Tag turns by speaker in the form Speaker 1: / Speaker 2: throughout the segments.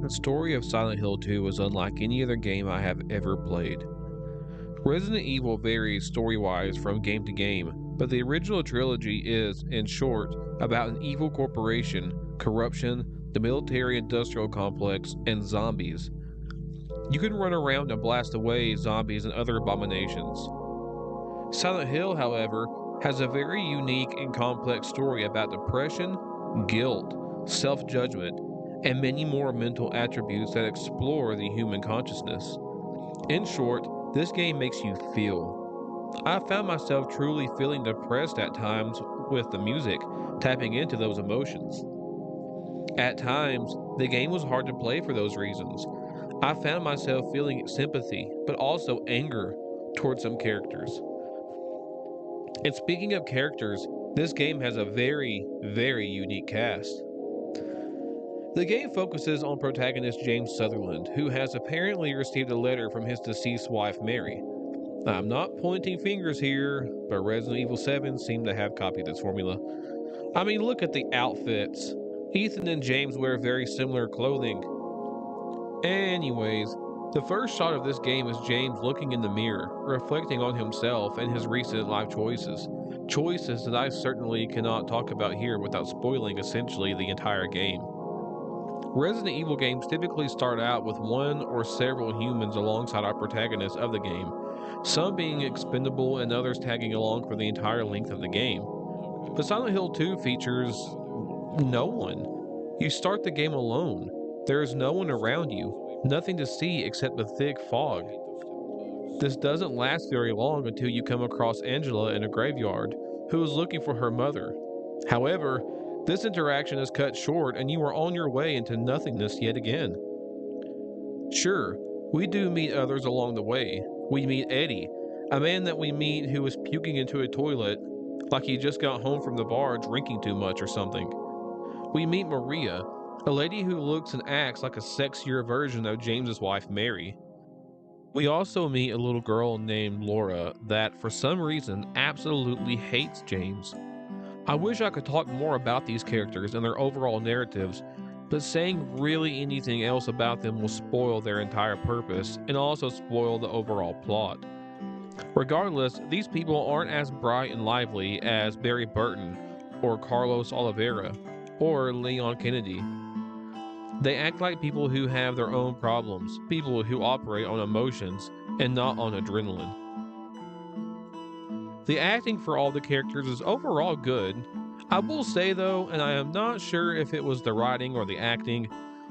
Speaker 1: The story of Silent Hill 2 is unlike any other game I have ever played. Resident Evil varies story-wise from game to game, but the original trilogy is, in short, about an evil corporation, corruption, the military-industrial complex, and zombies. You can run around and blast away zombies and other abominations. Silent Hill, however, has a very unique and complex story about depression, guilt, self-judgment, and many more mental attributes that explore the human consciousness. In short, this game makes you feel. I found myself truly feeling depressed at times with the music, tapping into those emotions. At times, the game was hard to play for those reasons. I found myself feeling sympathy, but also anger towards some characters. And speaking of characters, this game has a very, very unique cast. The game focuses on protagonist James Sutherland, who has apparently received a letter from his deceased wife Mary. I'm not pointing fingers here, but Resident Evil 7 seemed to have copied this formula. I mean, look at the outfits. Ethan and James wear very similar clothing. Anyways, the first shot of this game is James looking in the mirror, reflecting on himself and his recent life choices. Choices that I certainly cannot talk about here without spoiling essentially the entire game. Resident Evil games typically start out with one or several humans alongside our protagonists of the game, some being expendable and others tagging along for the entire length of the game. But Silent Hill 2 features no one. You start the game alone. There is no one around you, nothing to see except the thick fog. This doesn't last very long until you come across Angela in a graveyard, who is looking for her mother. However, this interaction is cut short and you are on your way into nothingness yet again. Sure, we do meet others along the way. We meet Eddie, a man that we meet who is puking into a toilet like he just got home from the bar drinking too much or something. We meet Maria, a lady who looks and acts like a sexier version of James's wife Mary. We also meet a little girl named Laura that, for some reason, absolutely hates James. I wish I could talk more about these characters and their overall narratives, but saying really anything else about them will spoil their entire purpose and also spoil the overall plot. Regardless, these people aren't as bright and lively as Barry Burton or Carlos Oliveira or Leon Kennedy. They act like people who have their own problems, people who operate on emotions and not on adrenaline. The acting for all the characters is overall good. I will say though, and I am not sure if it was the writing or the acting,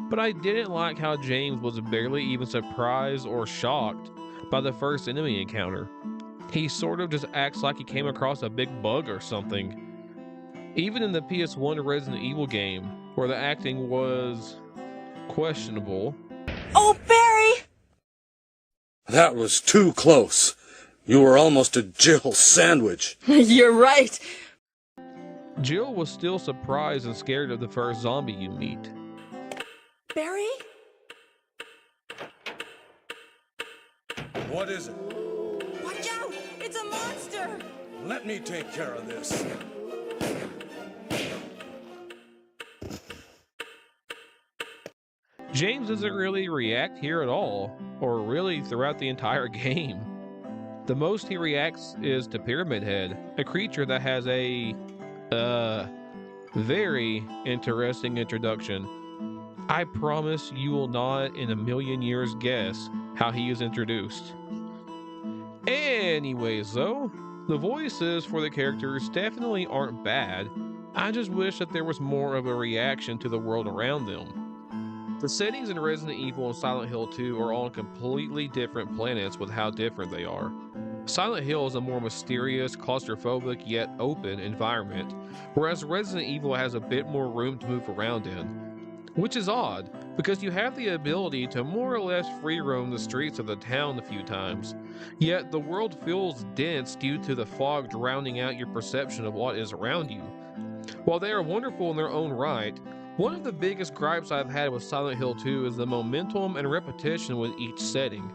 Speaker 1: but I didn't like how James was barely even surprised or shocked by the first enemy encounter. He sort of just acts like he came across a big bug or something. Even in the PS1 Resident Evil game, where the acting was questionable.
Speaker 2: Oh, Barry!
Speaker 3: That was too close. You were almost a Jill sandwich.
Speaker 2: You're right.
Speaker 1: Jill was still surprised and scared of the first zombie you meet.
Speaker 2: Barry?
Speaker 3: What is it?
Speaker 2: Watch out! It's a monster!
Speaker 3: Let me take care of this.
Speaker 1: James doesn't really react here at all, or really throughout the entire game. The most he reacts is to Pyramid Head, a creature that has a, very interesting introduction. I promise you will not in a million years guess how he is introduced. Anyways though, the voices for the characters definitely aren't bad. I just wish that there was more of a reaction to the world around them. The settings in Resident Evil and Silent Hill 2 are on completely different planets with how different they are. Silent Hill is a more mysterious, claustrophobic, yet open environment, whereas Resident Evil has a bit more room to move around in. Which is odd, because you have the ability to more or less free roam the streets of the town a few times, yet the world feels dense due to the fog drowning out your perception of what is around you. While they are wonderful in their own right, one of the biggest gripes I've had with Silent Hill 2 is the momentum and repetition with each setting.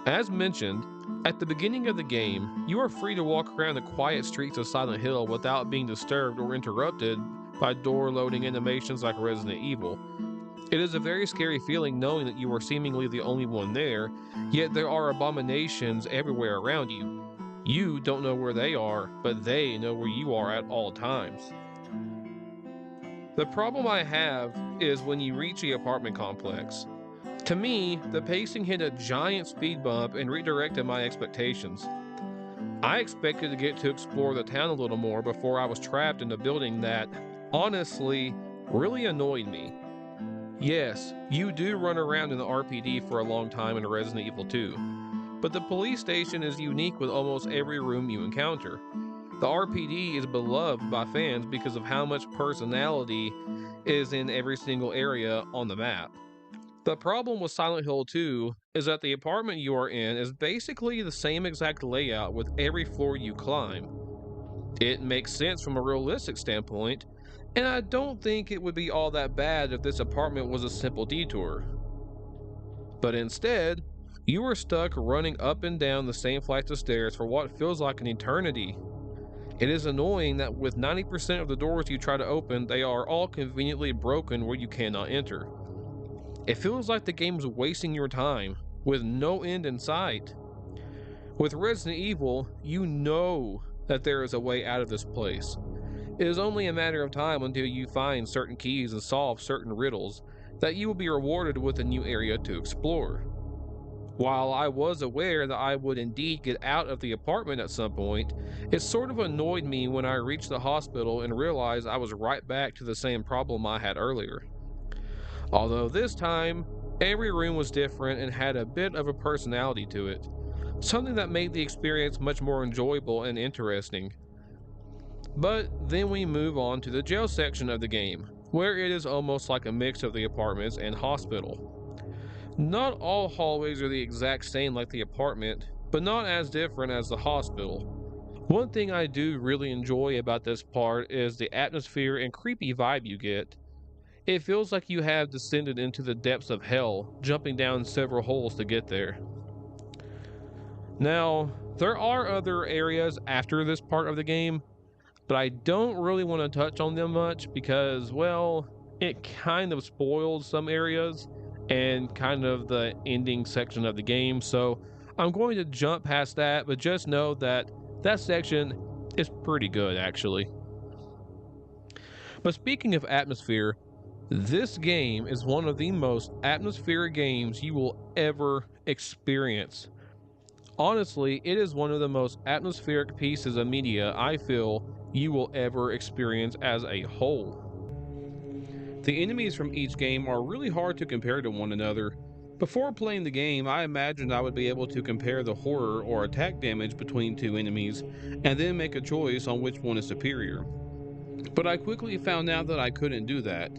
Speaker 1: As mentioned, at the beginning of the game, you are free to walk around the quiet streets of Silent Hill without being disturbed or interrupted by door loading animations like Resident Evil. It is a very scary feeling knowing that you are seemingly the only one there, yet there are abominations everywhere around you. You don't know where they are, but they know where you are at all times. The problem I have is when you reach the apartment complex. To me, the pacing hit a giant speed bump and redirected my expectations. I expected to get to explore the town a little more before I was trapped in a building that, honestly, really annoyed me. Yes, you do run around in the RPD for a long time in Resident Evil 2, but the police station is unique with almost every room you encounter. The RPD is beloved by fans because of how much personality is in every single area on the map. The problem with Silent Hill 2 is that the apartment you are in is basically the same exact layout with every floor you climb. It makes sense from a realistic standpoint, and I don't think it would be all that bad if this apartment was a simple detour. But instead, you are stuck running up and down the same flights of stairs for what feels like an eternity. It is annoying that with 90% of the doors you try to open, they are all conveniently broken where you cannot enter. It feels like the game is wasting your time, with no end in sight. With Resident Evil, you know that there is a way out of this place. It is only a matter of time until you find certain keys and solve certain riddles that you will be rewarded with a new area to explore. While I was aware that I would indeed get out of the apartment at some point, it sort of annoyed me when I reached the hospital and realized I was right back to the same problem I had earlier. Although this time, every room was different and had a bit of a personality to it, something that made the experience much more enjoyable and interesting. But then we move on to the jail section of the game, where it is almost like a mix of the apartments and hospital. Not all hallways are the exact same like the apartment, but not as different as the hospital. One thing I do really enjoy about this part is the atmosphere and creepy vibe you get. It feels like you have descended into the depths of hell, jumping down several holes to get there. Now, there are other areas after this part of the game, but I don't really want to touch on them much because, well, it kind of spoils some areas and kind of the ending section of the game, so I'm going to jump past that, but just know that that section is pretty good actually. But speaking of atmosphere, this game is one of the most atmospheric games you will ever experience. Honestly, it is one of the most atmospheric pieces of media I feel you will ever experience as a whole. The enemies from each game are really hard to compare to one another. Before playing the game, I imagined I would be able to compare the horror or attack damage between two enemies, and then make a choice on which one is superior. But I quickly found out that I couldn't do that.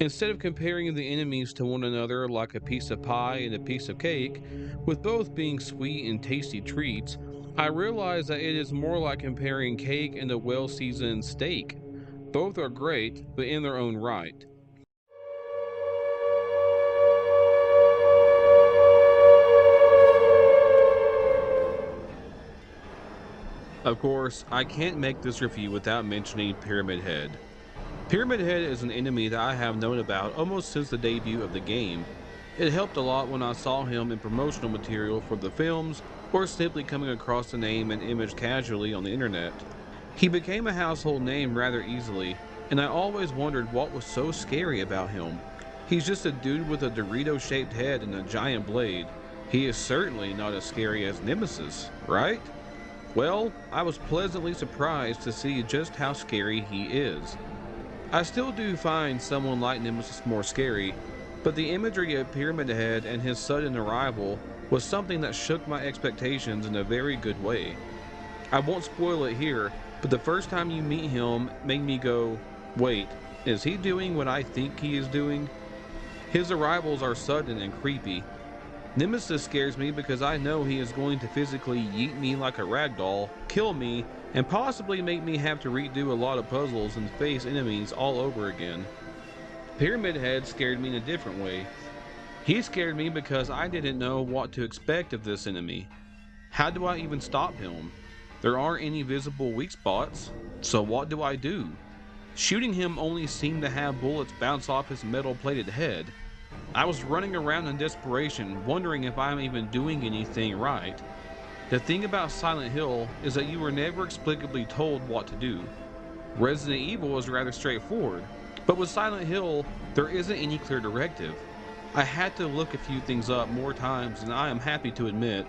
Speaker 1: Instead of comparing the enemies to one another like a piece of pie and a piece of cake, with both being sweet and tasty treats, I realized that it is more like comparing cake and a well-seasoned steak. Both are great, but in their own right. Of course, I can't make this review without mentioning Pyramid Head. Pyramid Head is an enemy that I have known about almost since the debut of the game. It helped a lot when I saw him in promotional material for the films or simply coming across the name and image casually on the internet. He became a household name rather easily, and I always wondered what was so scary about him. He's just a dude with a Dorito-shaped head and a giant blade. He is certainly not as scary as Nemesis, right? Well, I was pleasantly surprised to see just how scary he is. I still do find someone like Nemesis more scary, but the imagery of Pyramid Head and his sudden arrival was something that shook my expectations in a very good way. I won't spoil it here, but the first time you meet him made me go, wait, is he doing what I think he is doing? His arrivals are sudden and creepy. Nemesis scares me because I know he is going to physically yeet me like a ragdoll, kill me, and possibly make me have to redo a lot of puzzles and face enemies all over again. Pyramid Head scared me in a different way. He scared me because I didn't know what to expect of this enemy. How do I even stop him? There aren't any visible weak spots, so what do I do? Shooting him only seemed to have bullets bounce off his metal-plated head. I was running around in desperation, wondering if I'm even doing anything right. The thing about Silent Hill is that you were never explicitly told what to do. Resident Evil is rather straightforward, but with Silent Hill, there isn't any clear directive. I had to look a few things up more times than I am happy to admit,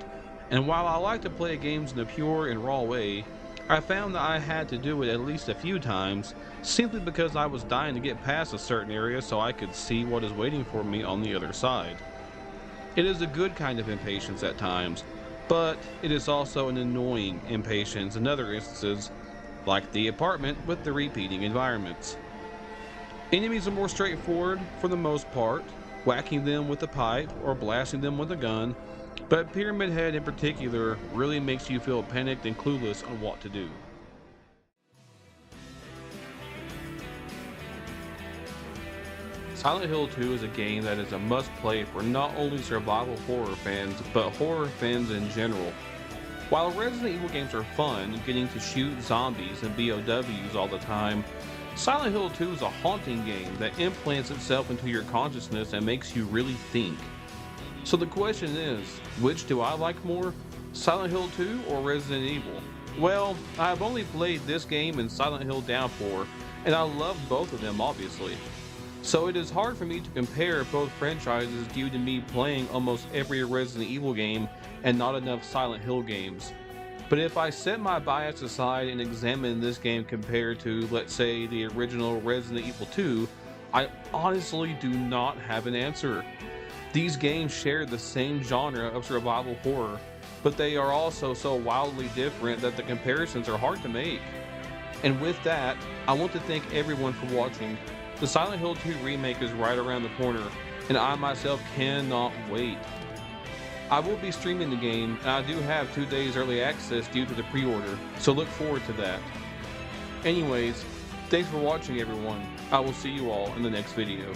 Speaker 1: and while I like to play games in a pure and raw way, I found that I had to do it at least a few times, simply because I was dying to get past a certain area so I could see what is waiting for me on the other side. It is a good kind of impatience at times, but it is also an annoying impatience in other instances, like the apartment with the repeating environments. Enemies are more straightforward for the most part, whacking them with a pipe or blasting them with a gun, but Pyramid Head in particular really makes you feel panicked and clueless on what to do. Silent Hill 2 is a game that is a must-play for not only survival horror fans, but horror fans in general. While Resident Evil games are fun, getting to shoot zombies and BOWs all the time, Silent Hill 2 is a haunting game that implants itself into your consciousness and makes you really think. So the question is, which do I like more, Silent Hill 2 or Resident Evil? Well, I have only played this game and Silent Hill Downpour, and I love both of them obviously. So it is hard for me to compare both franchises due to me playing almost every Resident Evil game and not enough Silent Hill games. But if I set my bias aside and examine this game compared to, let's say, the original Resident Evil 2, I honestly do not have an answer. These games share the same genre of survival horror, but they are also so wildly different that the comparisons are hard to make. And with that, I want to thank everyone for watching. The Silent Hill 2 remake is right around the corner, and I myself cannot wait. I will be streaming the game, and I do have 2 days early access due to the pre-order, so look forward to that. Anyways, thanks for watching everyone. I will see you all in the next video.